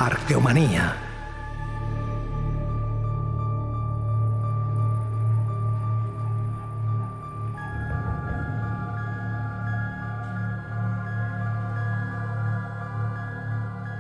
Arqueomanía.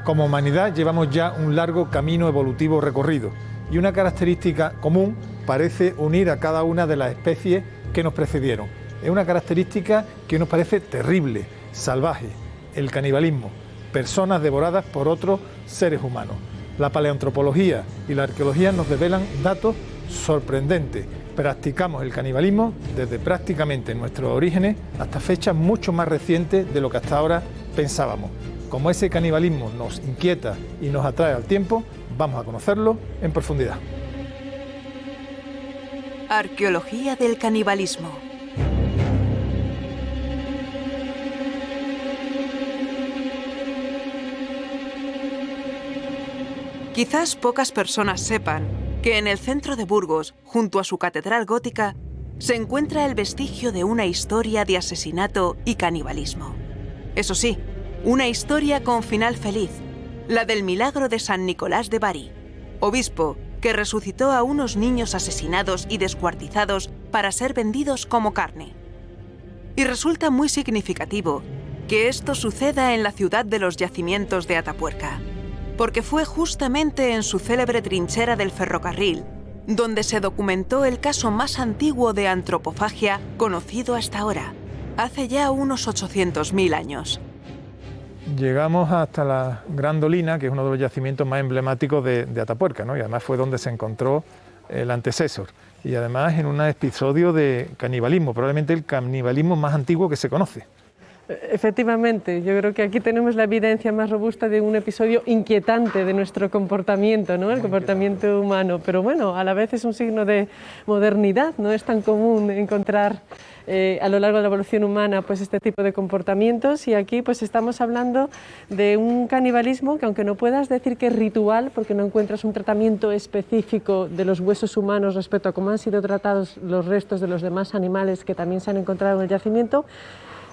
Como humanidad llevamos ya un largo camino evolutivo recorrido y una característica común parece unir a cada una de las especies que nos precedieron. Es una característica que nos parece terrible, salvaje, el canibalismo, personas devoradas por otros seres humanos. La paleoantropología y la arqueología nos develan datos sorprendentes. Practicamos el canibalismo desde prácticamente nuestros orígenes hasta fechas mucho más recientes de lo que hasta ahora pensábamos. Como ese canibalismo nos inquieta y nos atrae al tiempo, vamos a conocerlo en profundidad. Arqueología del canibalismo. Quizás pocas personas sepan que en el centro de Burgos, junto a su catedral gótica, se encuentra el vestigio de una historia de asesinato y canibalismo. Eso sí, una historia con final feliz, la del milagro de San Nicolás de Bari, obispo que resucitó a unos niños asesinados y descuartizados para ser vendidos como carne. Y resulta muy significativo que esto suceda en la ciudad de los yacimientos de Atapuerca, porque fue justamente en su célebre trinchera del ferrocarril donde se documentó el caso más antiguo de antropofagia conocido hasta ahora, hace ya unos 800.000 años. Llegamos hasta la Gran Dolina, que es uno de los yacimientos más emblemáticos de Atapuerca, ¿no? Y además fue donde se encontró el antecesor. Y además en un episodio de canibalismo, probablemente el canibalismo más antiguo que se conoce. Efectivamente, yo creo que aquí tenemos la evidencia más robusta de un episodio inquietante de nuestro comportamiento, ¿no? El comportamiento humano, pero bueno, a la vez es un signo de modernidad, no es tan común encontrar a lo largo de la evolución humana pues este tipo de comportamientos, y aquí pues estamos hablando de un canibalismo que, aunque no puedas decir que es ritual porque no encuentras un tratamiento específico de los huesos humanos respecto a cómo han sido tratados los restos de los demás animales que también se han encontrado en el yacimiento,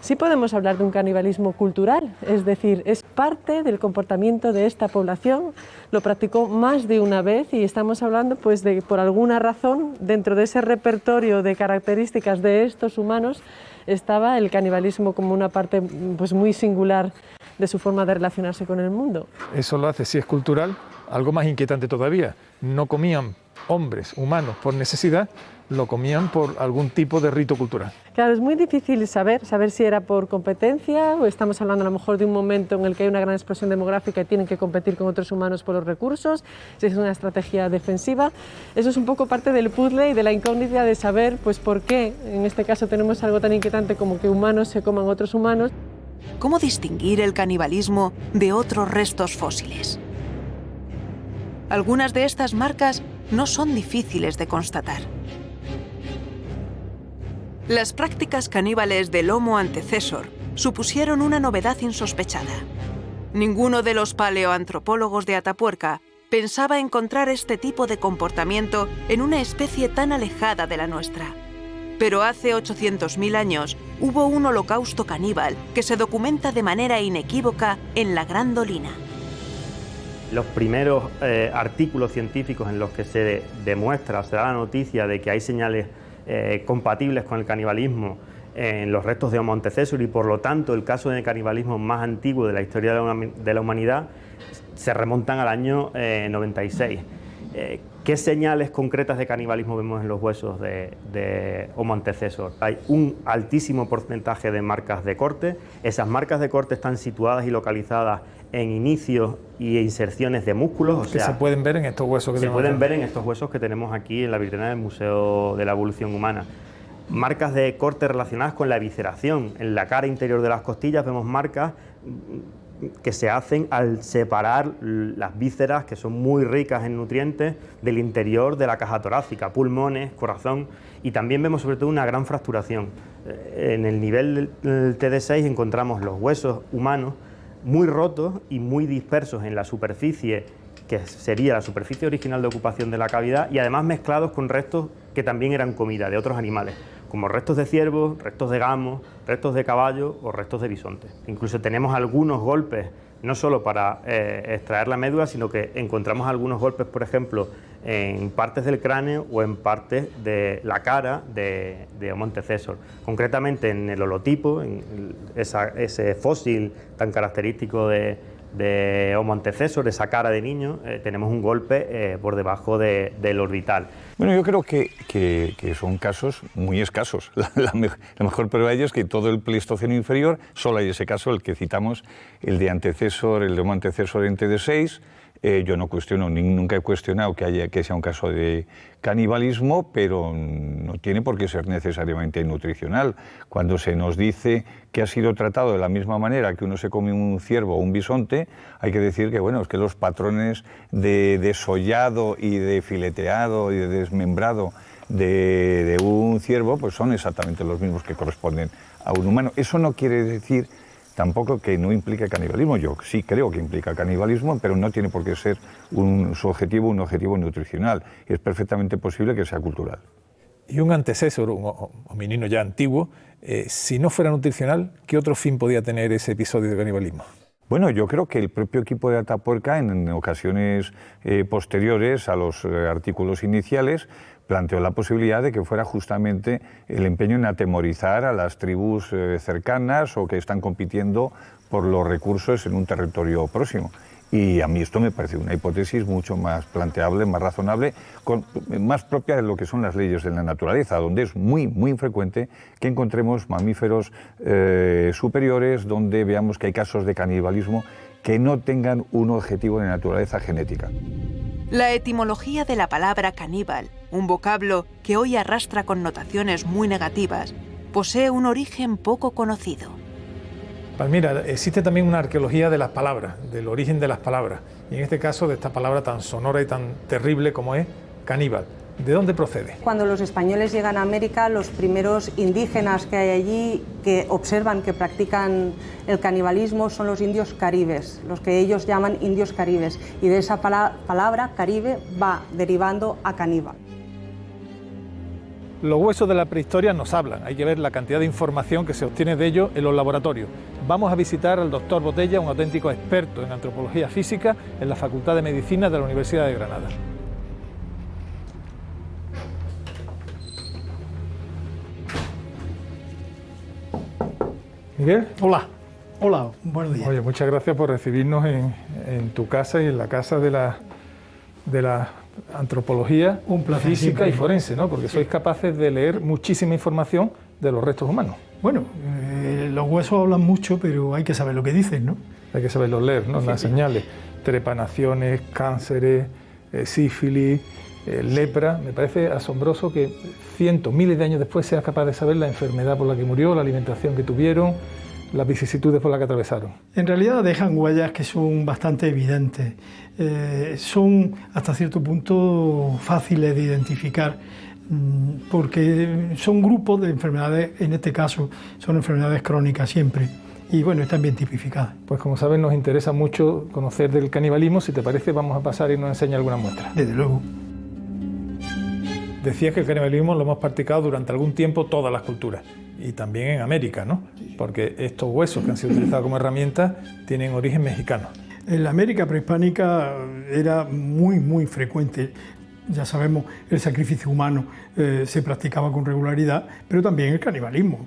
sí podemos hablar de un canibalismo cultural, es decir, es parte del comportamiento de esta población, lo practicó más de una vez y estamos hablando pues de, por alguna razón, dentro de ese repertorio de características de estos humanos, estaba el canibalismo como una parte pues muy singular de su forma de relacionarse con el mundo. Eso lo hace, si es cultural, algo más inquietante todavía. No comían hombres, humanos, por necesidad, lo comían por algún tipo de rito cultural. Claro, es muy difícil saber si era por competencia o estamos hablando a lo mejor de un momento en el que hay una gran explosión demográfica y tienen que competir con otros humanos por los recursos, si es una estrategia defensiva. Eso es un poco parte del puzzle y de la incógnita de saber pues por qué en este caso tenemos algo tan inquietante como que humanos se coman otros humanos. ¿Cómo distinguir el canibalismo de otros restos fósiles? Algunas de estas marcas no son difíciles de constatar. Las prácticas caníbales del Homo antecesor supusieron una novedad insospechada. Ninguno de los paleoantropólogos de Atapuerca pensaba encontrar este tipo de comportamiento en una especie tan alejada de la nuestra. Pero hace 800.000 años hubo un holocausto caníbal que se documenta de manera inequívoca en la Gran Dolina. Los primeros artículos científicos en los que se demuestra, se da la noticia de que hay señales compatibles con el canibalismo en los restos de Homo antecesor y por lo tanto el caso de canibalismo más antiguo de la historia de la humanidad se remontan al año 96. ¿Qué señales concretas de canibalismo vemos en los huesos de Homo antecesor? Hay un altísimo porcentaje de marcas de corte. Esas marcas de corte están situadas y localizadas en inicios y inserciones de músculos, o sea, se pueden ver en estos huesos que tenemos aquí en la vitrina del Museo de la Evolución Humana. Marcas de corte relacionadas con la evisceración. En la cara interior de las costillas vemos marcas que se hacen al separar las vísceras, que son muy ricas en nutrientes, del interior de la caja torácica, pulmones, corazón, y también vemos sobre todo una gran fracturación. En el nivel del TD6 encontramos los huesos humanos muy rotos y muy dispersos en la superficie, que sería la superficie original de ocupación de la cavidad, y además mezclados con restos que también eran comida de otros animales, como restos de ciervos, restos de gamos, restos de caballo o restos de bisonte. Incluso tenemos algunos golpes no solo para extraer la médula, sino que encontramos algunos golpes, por ejemplo, en partes del cráneo o en partes de la cara de Homo antecesor. Concretamente en el holotipo, en ese fósil tan característico de Homo antecesor, esa cara de niño, tenemos un golpe por debajo del orbital. Bueno, yo creo que son casos muy escasos. La mejor prueba de ello es que todo el Pleistoceno inferior, solo hay ese caso, el que citamos, el de Homo antecesor en TD6. Yo no cuestiono, nunca he cuestionado que sea un caso de canibalismo, pero no tiene por qué ser necesariamente nutricional. Cuando se nos dice que ha sido tratado de la misma manera que uno se come un ciervo o un bisonte, hay que decir que, bueno, es que los patrones de desollado y de fileteado y de desmembrado de un ciervo pues son exactamente los mismos que corresponden a un humano. Eso no quiere decir tampoco que no implique canibalismo. Yo sí creo que implica canibalismo, pero no tiene por qué ser su objetivo un objetivo nutricional. Es perfectamente posible que sea cultural. Y un antecesor, un hominino ya antiguo, si no fuera nutricional, ¿qué otro fin podía tener ese episodio de canibalismo? Bueno, yo creo que el propio equipo de Atapuerca, en ocasiones posteriores a los artículos iniciales, planteó la posibilidad de que fuera justamente el empeño en atemorizar a las tribus cercanas o que están compitiendo por los recursos en un territorio próximo. Y a mí esto me parece una hipótesis mucho más planteable, más razonable, más propia de lo que son las leyes de la naturaleza, donde es muy, muy frecuente que encontremos mamíferos superiores, donde veamos que hay casos de canibalismo que no tengan un objetivo de naturaleza genética. La etimología de la palabra caníbal, un vocablo que hoy arrastra connotaciones muy negativas, posee un origen poco conocido. Palmira, existe también una arqueología de las palabras, del origen de las palabras, y en este caso de esta palabra tan sonora y tan terrible como es caníbal. ¿De dónde procede? Cuando los españoles llegan a América, los primeros indígenas que hay allí que observan que practican el canibalismo son los indios caribes, los que ellos llaman indios caribes, y de esa palabra caribe va derivando a caníbal. Los huesos de la prehistoria nos hablan, hay que ver la cantidad de información que se obtiene de ellos en los laboratorios. Vamos a visitar al doctor Botella, un auténtico experto en antropología física en la Facultad de Medicina de la Universidad de Granada. Miguel. Hola, buenos días. Oye, muchas gracias por recibirnos en tu casa y en la casa de la antropología Un placer, física siempre. y forense, ¿no? Porque sois capaces de leer muchísima información de los restos humanos. Bueno, los huesos hablan mucho, pero hay que saber lo que dicen, ¿no? Hay que saberlos leer, ¿no? Las señales, trepanaciones, cánceres, sífilis, lepra. Me parece asombroso que cientos, miles de años después seas capaz de saber la enfermedad por la que murió, la alimentación que tuvieron, las vicisitudes por las que atravesaron. En realidad dejan huellas que son bastante evidentes. Son hasta cierto punto fáciles de identificar porque son grupos de enfermedades, en este caso son enfermedades crónicas siempre, y bueno, están bien tipificadas. Pues como sabes, nos interesa mucho conocer del canibalismo. Si te parece, vamos a pasar y nos enseña alguna muestra. Desde luego. Decías que el canibalismo lo hemos practicado durante algún tiempo todas las culturas, y también en América, ¿no? Porque estos huesos que han sido utilizados como herramientas tienen origen mexicano. En la América prehispánica era muy frecuente. Ya sabemos, el sacrificio humano se practicaba con regularidad, pero también el canibalismo.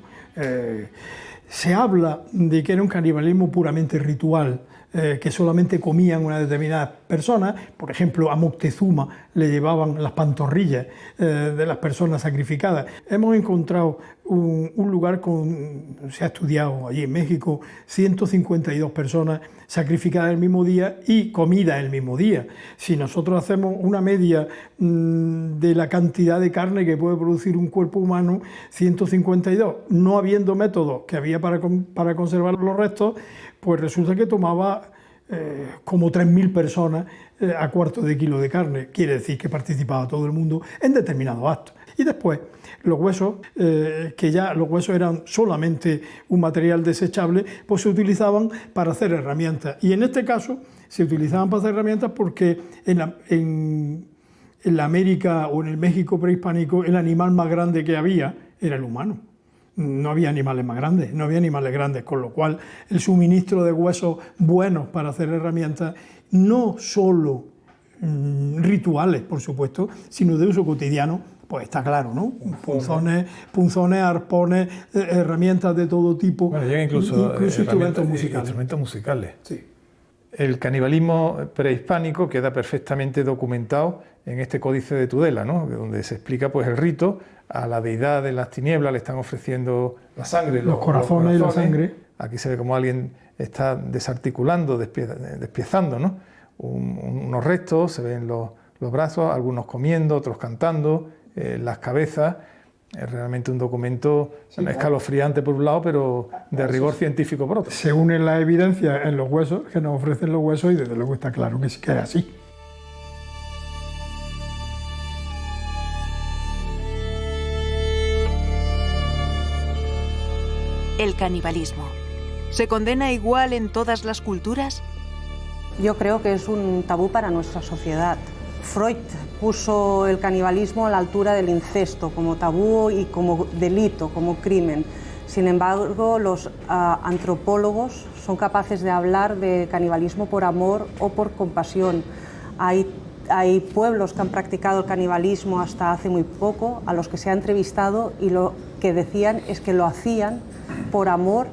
Se habla de que era un canibalismo puramente ritual, que solamente comían una determinada persona. Por ejemplo, a Moctezuma le llevaban las pantorrillas de las personas sacrificadas. Hemos encontrado un lugar se ha estudiado allí en México, 152 personas sacrificadas el mismo día y comidas el mismo día. Si nosotros hacemos una media de la cantidad de carne que puede producir un cuerpo humano, 152, no habiendo métodos que había para conservar los restos, pues resulta que tomaba como 3.000 personas a cuarto de kilo de carne. Quiere decir que participaba todo el mundo en determinados actos. Y después, los huesos, que ya los huesos eran solamente un material desechable, pues se utilizaban para hacer herramientas. Y en este caso, se utilizaban para hacer herramientas porque en la América o en el México prehispánico, el animal más grande que había era el humano. no había animales más grandes, no había animales grandes, con lo cual el suministro de huesos buenos para hacer herramientas, no solo rituales, por supuesto, sino de uso cotidiano, pues está claro, ¿no? Punzones, arpones, herramientas de todo tipo, bueno, llega incluso instrumentos musicales. Instrumentos musicales. Sí. El canibalismo prehispánico queda perfectamente documentado en este Códice de Tudela, ¿no? Donde se explica pues, el rito. A la deidad de las tinieblas le están ofreciendo la sangre, los corazones y la sangre. Aquí se ve como alguien está desarticulando, despiezando, ¿no? Unos restos, se ven los brazos, algunos comiendo, otros cantando, las cabezas. Es realmente un documento escalofriante por un lado, pero de rigor científico por otro. Se unen las evidencias en los huesos, que nos ofrecen los huesos, y desde luego está claro que es así. El canibalismo. ¿Se condena igual en todas las culturas? Yo creo que es un tabú para nuestra sociedad. Freud puso el canibalismo a la altura del incesto como tabú y como delito, como crimen. Sin embargo, los antropólogos son capaces de hablar de canibalismo por amor o por compasión. Hay pueblos que han practicado el canibalismo hasta hace muy poco, a los que se ha entrevistado, y lo que decían es que lo hacían por amor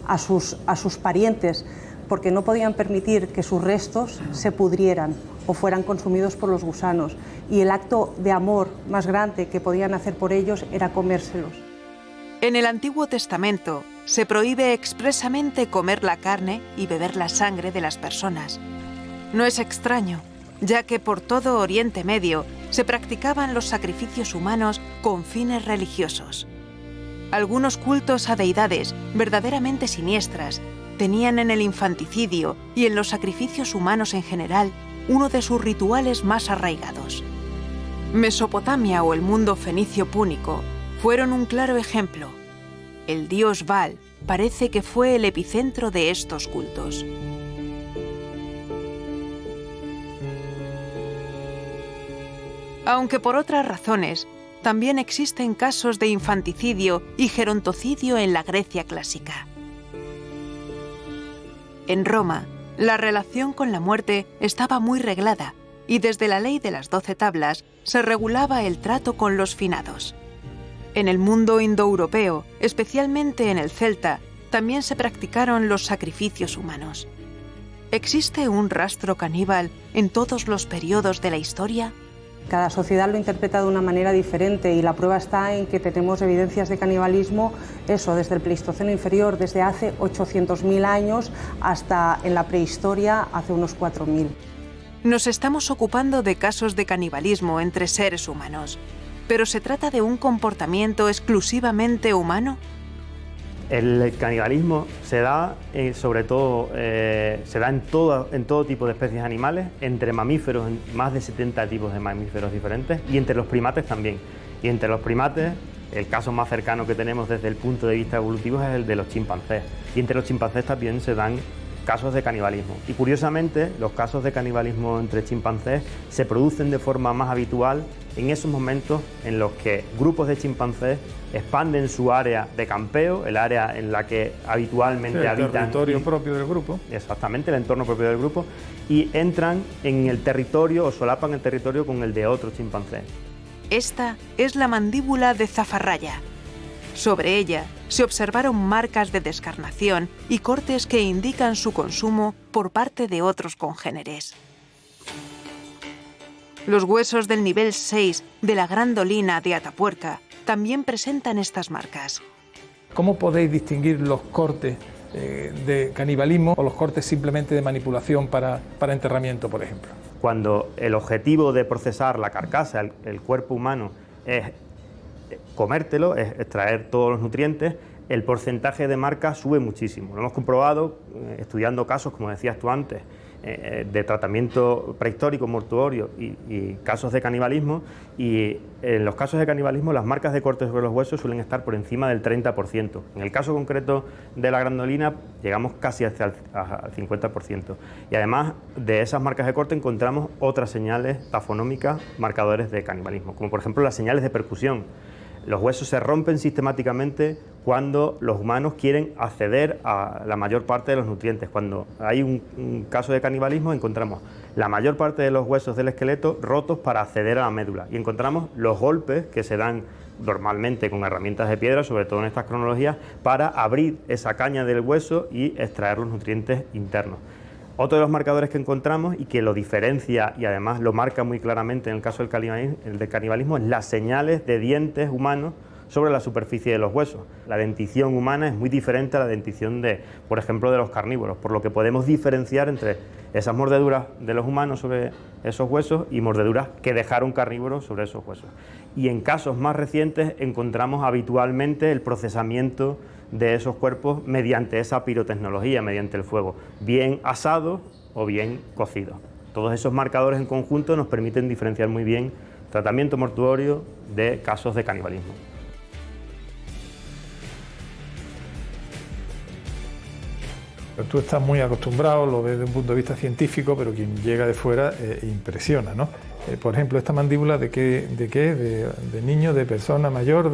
a sus parientes, porque no podían permitir que sus restos se pudrieran o fueran consumidos por los gusanos. Y el acto de amor más grande que podían hacer por ellos era comérselos. En el Antiguo Testamento se prohíbe expresamente comer la carne y beber la sangre de las personas. No es extraño, ya que por todo Oriente Medio se practicaban los sacrificios humanos con fines religiosos. Algunos cultos a deidades verdaderamente siniestras tenían en el infanticidio y en los sacrificios humanos en general uno de sus rituales más arraigados. Mesopotamia o el mundo fenicio púnico fueron un claro ejemplo. El dios Baal parece que fue el epicentro de estos cultos. Aunque por otras razones, también existen casos de infanticidio y gerontocidio en la Grecia clásica. En Roma, la relación con la muerte estaba muy reglada y desde la ley de las 12 tablas se regulaba el trato con los finados. En el mundo indoeuropeo, especialmente en el celta, también se practicaron los sacrificios humanos. ¿Existe un rastro caníbal en todos los periodos de la historia? Cada sociedad lo interpreta de una manera diferente y la prueba está en que tenemos evidencias de canibalismo, desde el Pleistoceno inferior, desde hace 800.000 años hasta en la prehistoria hace unos 4.000. Nos estamos ocupando de casos de canibalismo entre seres humanos, pero ¿se trata de un comportamiento exclusivamente humano? El canibalismo se da sobre todo en todo tipo de especies animales, entre mamíferos, más de 70 tipos de mamíferos diferentes, y entre los primates también. Y entre los primates, el caso más cercano que tenemos desde el punto de vista evolutivo es el de los chimpancés. Y entre los chimpancés también se dan casos de canibalismo. Y curiosamente, los casos de canibalismo entre chimpancés se producen de forma más habitual en esos momentos en los que grupos de chimpancés expanden su área de campeo, el área en la que habitualmente habitan. El territorio propio del grupo. Exactamente, el entorno propio del grupo, y entran en el territorio o solapan el territorio con el de otro chimpancé. Esta es la mandíbula de Zafarraya. Sobre ella se observaron marcas de descarnación y cortes que indican su consumo por parte de otros congéneres. Los huesos del nivel 6 de la grandolina de Atapuerca también presentan estas marcas. ¿Cómo podéis distinguir los cortes de canibalismo o los cortes simplemente de manipulación para enterramiento, por ejemplo? Cuando el objetivo de procesar la carcasa, el cuerpo humano, es comértelo, es extraer todos los nutrientes, el porcentaje de marcas sube muchísimo. Lo hemos comprobado estudiando casos, como decías tú antes, de tratamiento prehistórico, mortuorio y casos de canibalismo, y en los casos de canibalismo las marcas de cortes sobre los huesos suelen estar por encima del 30%. En el caso concreto de la grandolina llegamos casi hasta al 50%. Y además de esas marcas de corte encontramos otras señales tafonómicas, marcadores de canibalismo, como por ejemplo las señales de percusión. Los huesos se rompen sistemáticamente cuando los humanos quieren acceder a la mayor parte de los nutrientes. Cuando hay un caso de canibalismo, encontramos la mayor parte de los huesos del esqueleto rotos para acceder a la médula, y encontramos los golpes que se dan normalmente con herramientas de piedra, sobre todo en estas cronologías, para abrir esa caña del hueso y extraer los nutrientes internos. Otro de los marcadores que encontramos y que lo diferencia y además lo marca muy claramente en el caso del canibalismo es las señales de dientes humanos sobre la superficie de los huesos. La dentición humana es muy diferente a la dentición por ejemplo, de los carnívoros, por lo que podemos diferenciar entre esas mordeduras de los humanos sobre esos huesos y mordeduras que dejaron carnívoros sobre esos huesos. Y en casos más recientes encontramos habitualmente el procesamiento de esos cuerpos mediante esa pirotecnología, mediante el fuego, bien asado o bien cocido. Todos esos marcadores en conjunto nos permiten diferenciar muy bien tratamiento mortuorio de casos de canibalismo. Tú estás muy acostumbrado, lo ves desde un punto de vista científico, pero quien llega de fuera impresiona, ¿no? Por ejemplo, ¿esta mandíbula de qué es? ¿De niño, de persona mayor?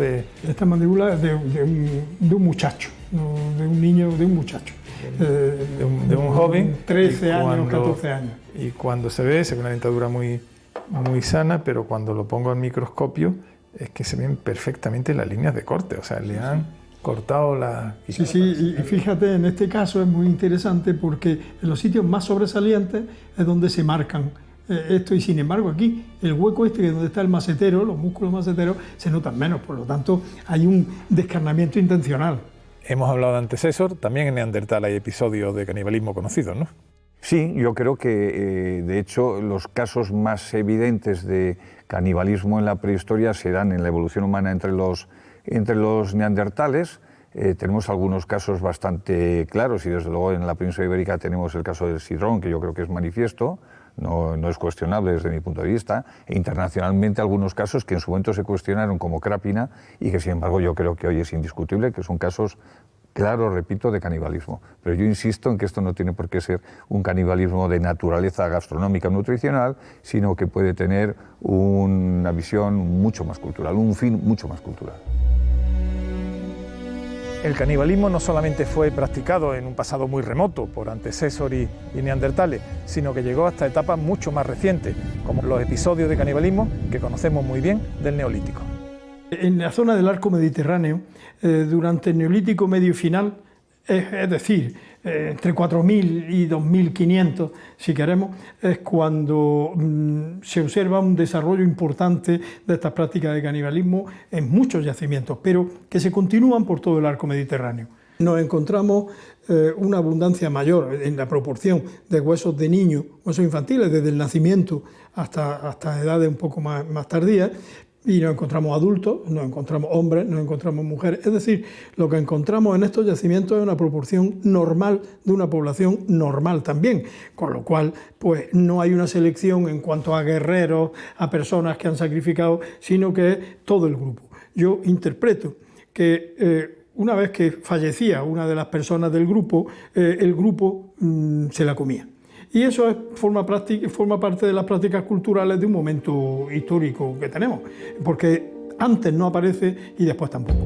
Esta mandíbula es de un muchacho, no de un niño, de un muchacho. De un joven. 13 años, 14 años. Y cuando se ve una dentadura muy sana, pero cuando lo pongo al microscopio es que se ven perfectamente las líneas de corte, o sea, le han cortado la... Sí, y fíjate, en este caso es muy interesante porque en los sitios más sobresalientes es donde se marcan esto, y sin embargo aquí el hueco que es donde está el macetero, los músculos maceteros, se notan menos, por lo tanto hay un descarnamiento intencional. Hemos hablado de antecesor, también en Neandertal hay episodios de canibalismo conocidos, ¿no? Sí, yo creo que de hecho los casos más evidentes de canibalismo en la prehistoria se dan en la evolución humana entre los neandertales. Tenemos algunos casos bastante claros, y desde luego en la península ibérica tenemos el caso del sidrón, que yo creo que es manifiesto, no es cuestionable desde mi punto de vista, e internacionalmente algunos casos que en su momento se cuestionaron como Crápina y que sin embargo yo creo que hoy es indiscutible, que son casos claros, repito, de canibalismo. Pero yo insisto en que esto no tiene por qué ser un canibalismo de naturaleza gastronómica o nutricional, sino que puede tener una visión mucho más cultural, un fin mucho más cultural. El canibalismo no solamente fue practicado en un pasado muy remoto por antecesor y neandertales, sino que llegó hasta etapas mucho más recientes, como los episodios de canibalismo que conocemos muy bien del Neolítico. En la zona del arco mediterráneo, durante el Neolítico medio y final, es decir, entre 4000 y 2500, si queremos, es cuando se observa un desarrollo importante de estas prácticas de canibalismo en muchos yacimientos, pero que se continúan por todo el arco mediterráneo. Nos encontramos una abundancia mayor en la proporción de huesos de niños, huesos infantiles, desde el nacimiento hasta edades un poco más tardías, y nos encontramos adultos, nos encontramos hombres, nos encontramos mujeres. Es decir, lo que encontramos en estos yacimientos es una proporción normal de una población normal también, con lo cual pues no hay una selección en cuanto a guerreros, a personas que han sacrificado, sino que es todo el grupo. Yo interpreto que una vez que fallecía una de las personas del grupo, el grupo se la comía. Y eso forma parte de las prácticas culturales de un momento histórico que tenemos, porque antes no aparece y después tampoco.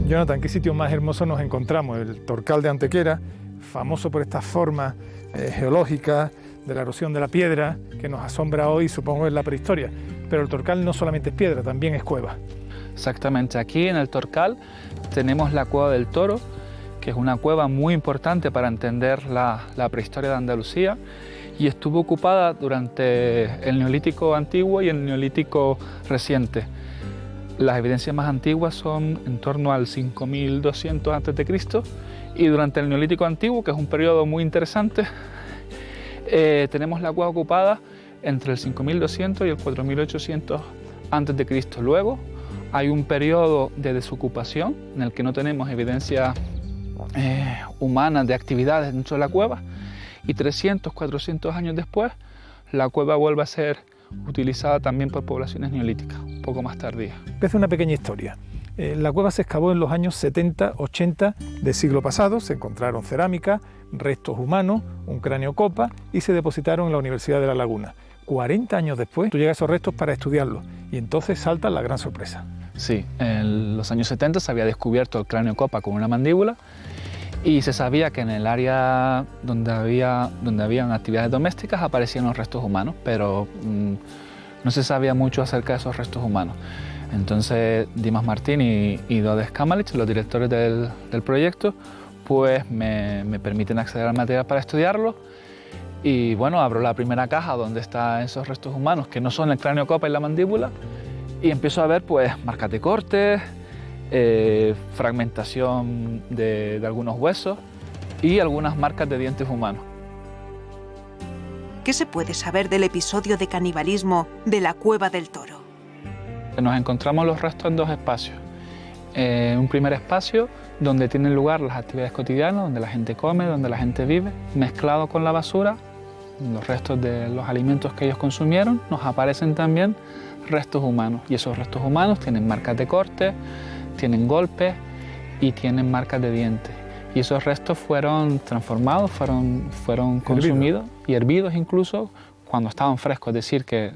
Jonathan, ¿qué sitio más hermoso nos encontramos? El Torcal de Antequera, famoso por estas formas geológicas de la erosión de la piedra que nos asombra hoy, supongo, en la prehistoria. Pero el Torcal no solamente es piedra, también es cueva. Exactamente, aquí en el Torcal tenemos la Cueva del Toro, que es una cueva muy importante para entender la prehistoria de Andalucía, y estuvo ocupada durante el Neolítico antiguo y el Neolítico reciente. Las evidencias más antiguas son en torno al 5200 a.C. y durante el Neolítico antiguo, que es un periodo muy interesante, tenemos la cueva ocupada entre el 5200 y el 4800 a.C. Luego hay un periodo de desocupación en el que no tenemos evidencia humana de actividades dentro de la cueva, y 300, 400 años después la cueva vuelve a ser utilizada también por poblaciones neolíticas, un poco más tardías. Voy a hacer una pequeña historia. La cueva se excavó en los años 70, 80 del siglo pasado, se encontraron cerámica, restos humanos, un cráneo copa y se depositaron en la Universidad de La Laguna. 40 años después, tú llegas a esos restos para estudiarlos y entonces salta la gran sorpresa. Sí, en los años 70 se había descubierto el cráneo copa con una mandíbula y se sabía que en el área donde habían actividades domésticas aparecían los restos humanos, pero no se sabía mucho acerca de esos restos humanos. Entonces Dimas Martín y Dodds Kamalich, los directores del proyecto, pues me permiten acceder al material para estudiarlo. Y bueno, abro la primera caja donde están esos restos humanos, que no son el cráneo copa y la mandíbula, y empiezo a ver pues marcas de cortes, fragmentación de algunos huesos y algunas marcas de dientes humanos. ¿Qué se puede saber del episodio de canibalismo de la Cueva del Toro? Nos encontramos los restos en dos espacios. Un primer espacio donde tienen lugar las actividades cotidianas, donde la gente come, donde la gente vive, mezclado con la basura, los restos de los alimentos que ellos consumieron, nos aparecen también restos humanos. Y esos restos humanos tienen marcas de corte, tienen golpes y tienen marcas de dientes. Y esos restos fueron transformados, fueron consumidos y hervidos incluso cuando estaban frescos, es decir, que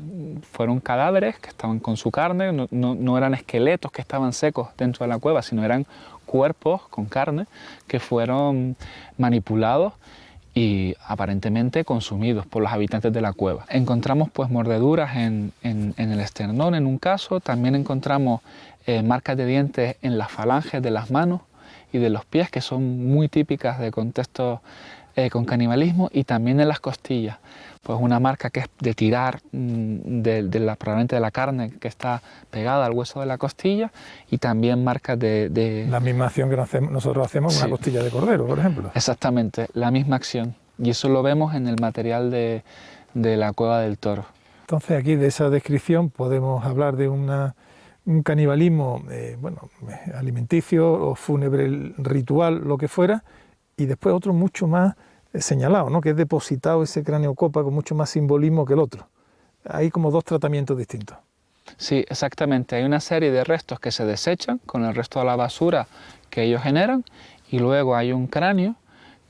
fueron cadáveres que estaban con su carne, no eran esqueletos que estaban secos dentro de la cueva, sino eran cuerpos con carne que fueron manipulados y aparentemente consumidos por los habitantes de la cueva. Encontramos pues mordeduras en el esternón en un caso, también encontramos marcas de dientes en las falanges de las manos y de los pies, que son muy típicas de contextos con canibalismo, y también en las costillas, pues una marca que es de tirar probablemente de la carne que está pegada al hueso de la costilla, y también marcas de... La misma acción que nosotros hacemos en una costilla de cordero, por ejemplo. Exactamente, la misma acción, y eso lo vemos en el material de la Cueva del Toro. Entonces aquí de esa descripción podemos hablar de un canibalismo alimenticio o fúnebre ritual, lo que fuera, y después otro mucho más señalado, ¿no? Que es depositado ese cráneo copa con mucho más simbolismo que el otro. Hay como dos tratamientos distintos. Sí, exactamente. Hay una serie de restos que se desechan con el resto de la basura que ellos generan, y luego hay un cráneo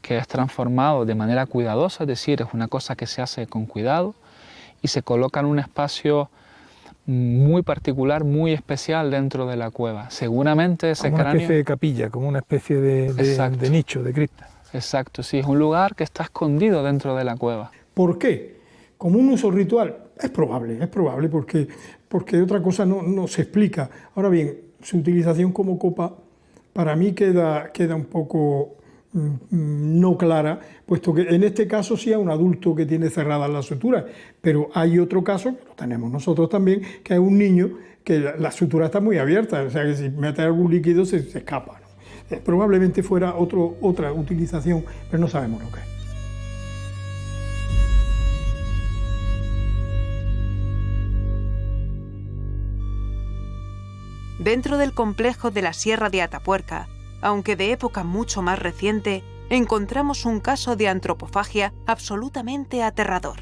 que es transformado de manera cuidadosa, es decir, es una cosa que se hace con cuidado y se coloca en un espacio muy particular, muy especial dentro de la cueva. Seguramente ese cráneo... Como una especie de capilla, como una especie de nicho, de cripta. Exacto, sí, es un lugar que está escondido dentro de la cueva. ¿Por qué? Como un uso ritual, es probable porque otra cosa no se explica. Ahora bien, su utilización como copa para mí queda un poco no clara, puesto que en este caso sí es un adulto que tiene cerradas las suturas, pero hay otro caso, que lo tenemos nosotros también, que es un niño que la sutura está muy abierta, o sea que si mete algún líquido se escapa, ¿no? Probablemente fuera otra utilización, pero no sabemos lo que es. Dentro del complejo de la Sierra de Atapuerca, aunque de época mucho más reciente, encontramos un caso de antropofagia absolutamente aterrador.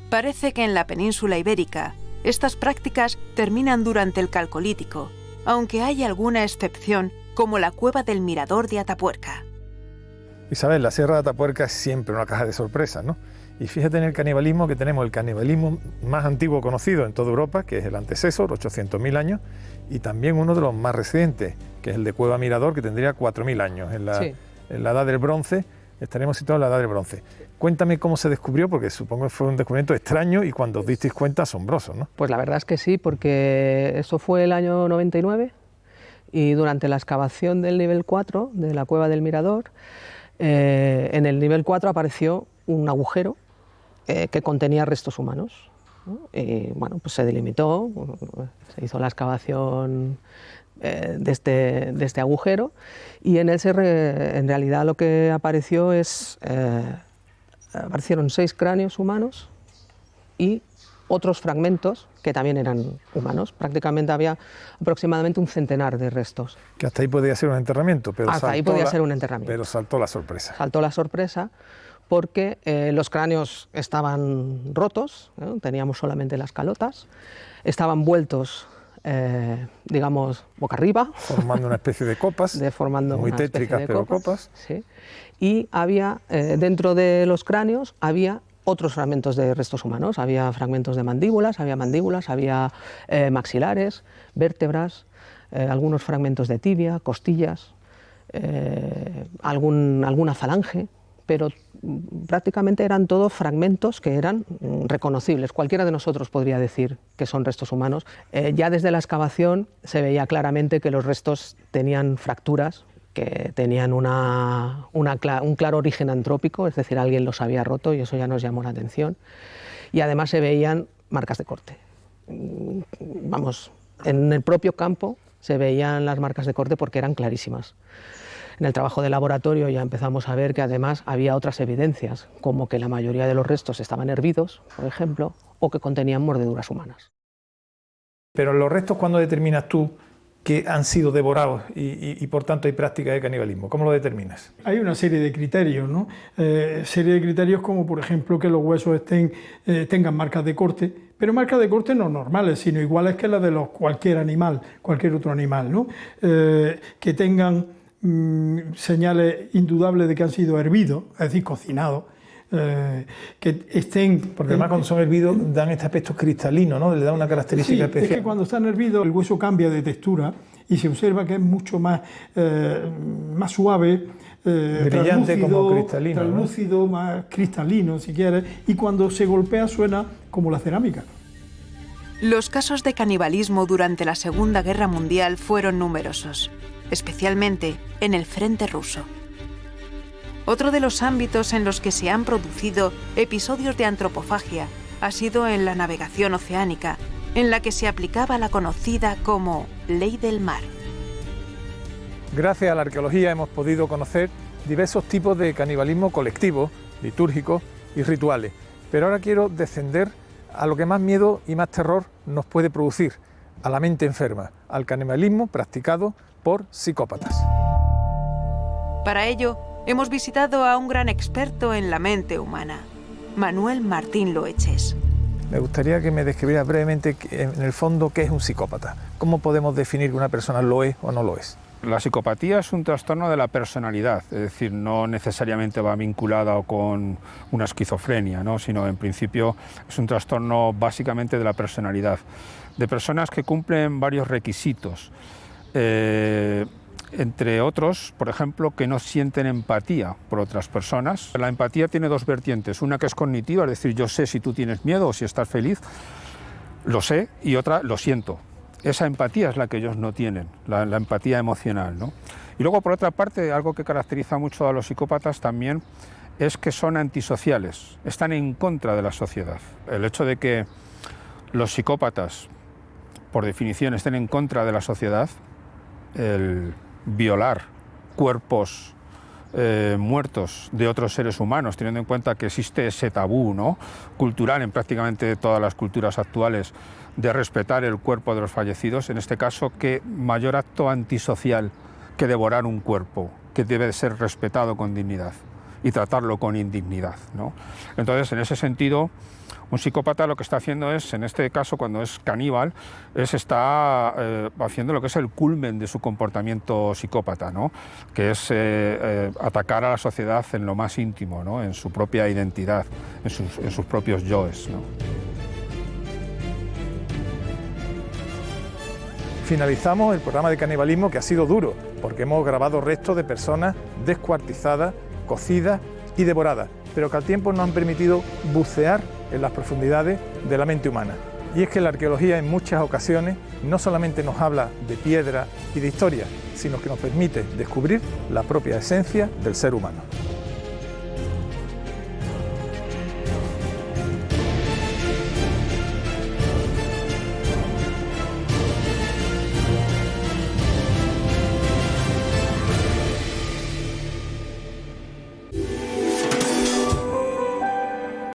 Parece que en la península ibérica, estas prácticas terminan durante el Calcolítico, aunque hay alguna excepción, como la Cueva del Mirador de Atapuerca. Isabel, la Sierra de Atapuerca es siempre una caja de sorpresas, ¿no? Y fíjate en el canibalismo que tenemos, el canibalismo más antiguo conocido en toda Europa, que es el antecesor, 800.000 años, y también uno de los más recientes, que es el de Cueva Mirador, que tendría 4.000 años. En la Edad del Bronce, estaremos situados en la Edad del Bronce. Cuéntame cómo se descubrió, porque supongo que fue un descubrimiento extraño y cuando os disteis cuenta, asombroso, ¿no? Pues la verdad es que sí, porque eso fue el año 99, y durante la excavación del nivel 4 de la Cueva del Mirador, en el nivel 4 apareció un agujero que contenía restos humanos, ¿no? Y bueno, pues se delimitó, se hizo la excavación de este agujero, y en él en realidad lo que apareció aparecieron 6 cráneos humanos y otros fragmentos que también eran humanos. Prácticamente había aproximadamente un centenar de restos. Que hasta ahí podía ser un enterramiento, pero hasta ahí podía ser un enterramiento. Pero saltó la sorpresa. Saltó la sorpresa porque los cráneos estaban rotos, ¿no? Teníamos solamente las calotas, estaban vueltos digamos, boca arriba. Formando una especie de copas, muy tétricas, pero copas. Sí. Y había, dentro de los cráneos, había otros fragmentos de restos humanos. Había fragmentos de mandíbulas, había maxilares, vértebras, algunos fragmentos de tibia, costillas, alguna falange, pero prácticamente eran todos fragmentos que eran reconocibles. Cualquiera de nosotros podría decir que son restos humanos. Ya desde la excavación se veía claramente que los restos tenían fracturas, que tenían un claro origen antrópico, es decir, alguien los había roto y eso ya nos llamó la atención. Y además se veían marcas de corte. Vamos, en el propio campo se veían las marcas de corte porque eran clarísimas. En el trabajo de laboratorio ya empezamos a ver que además había otras evidencias, como que la mayoría de los restos estaban hervidos, por ejemplo, o que contenían mordeduras humanas. Pero los restos, ¿cuándo determinas tú que han sido devorados y por tanto hay práctica de canibalismo? ¿Cómo lo determinas? Hay una serie de criterios, ¿no? Serie de criterios como, por ejemplo, que los huesos tengan marcas de corte, pero marcas de corte no normales, sino iguales que las de cualquier otro animal, ¿no? Que tengan señales indudables de que han sido hervidos, es decir, cocinados, que estén... Porque además cuando son hervidos dan este aspecto cristalino, ¿no? Le da una característica especial. Es que cuando están hervidos el hueso cambia de textura y se observa que es mucho más suave, brillante, como cristalino, translúcido, ¿no? Más cristalino, si quieres, y cuando se golpea suena como la cerámica. Los casos de canibalismo durante la Segunda Guerra Mundial fueron numerosos, especialmente en el frente ruso. Otro de los ámbitos en los que se han producido episodios de antropofagia ha sido en la navegación oceánica, en la que se aplicaba la conocida como ley del mar. Gracias a la arqueología hemos podido conocer diversos tipos de canibalismo colectivo, litúrgicos y rituales. Pero ahora quiero descender a lo que más miedo y más terror nos puede producir, a la mente enferma, al canibalismo practicado por psicópatas. Para ello, hemos visitado a un gran experto en la mente humana, Manuel Martín Loeches. Me gustaría que me describiera brevemente, en el fondo, qué es un psicópata. ¿Cómo podemos definir que una persona lo es o no lo es? La psicopatía es un trastorno de la personalidad, es decir, no necesariamente va vinculada con una esquizofrenia, ¿no? Sino en principio es un trastorno básicamente de la personalidad, de personas que cumplen varios requisitos. Entre otros, por ejemplo, que no sienten empatía por otras personas. La empatía tiene dos vertientes, una que es cognitiva, es decir, yo sé si tú tienes miedo o si estás feliz, lo sé, y otra, lo siento. Esa empatía es la que ellos no tienen, la empatía emocional, ¿no? Y luego, por otra parte, algo que caracteriza mucho a los psicópatas también es que son antisociales, están en contra de la sociedad. El hecho de que los psicópatas, por definición, estén en contra de la sociedad, el violar cuerpos muertos de otros seres humanos, teniendo en cuenta que existe ese tabú, ¿no?, cultural en prácticamente todas las culturas actuales de respetar el cuerpo de los fallecidos, en este caso, qué mayor acto antisocial que devorar un cuerpo que debe ser respetado con dignidad y tratarlo con indignidad, ¿no? Entonces, en ese sentido, un psicópata lo que está haciendo es, en este caso, cuando es caníbal, está haciendo lo que es el culmen de su comportamiento psicópata, ¿no?, que es atacar a la sociedad en lo más íntimo, ¿no?, en su propia identidad, en sus propios yoes, ¿no? Finalizamos el programa de canibalismo, que ha sido duro, porque hemos grabado restos de personas descuartizadas, cocidas y devoradas, pero que al tiempo nos han permitido bucear en las profundidades de la mente humana. Y es que la arqueología en muchas ocasiones no solamente nos habla de piedra y de historia, sino que nos permite descubrir la propia esencia del ser humano.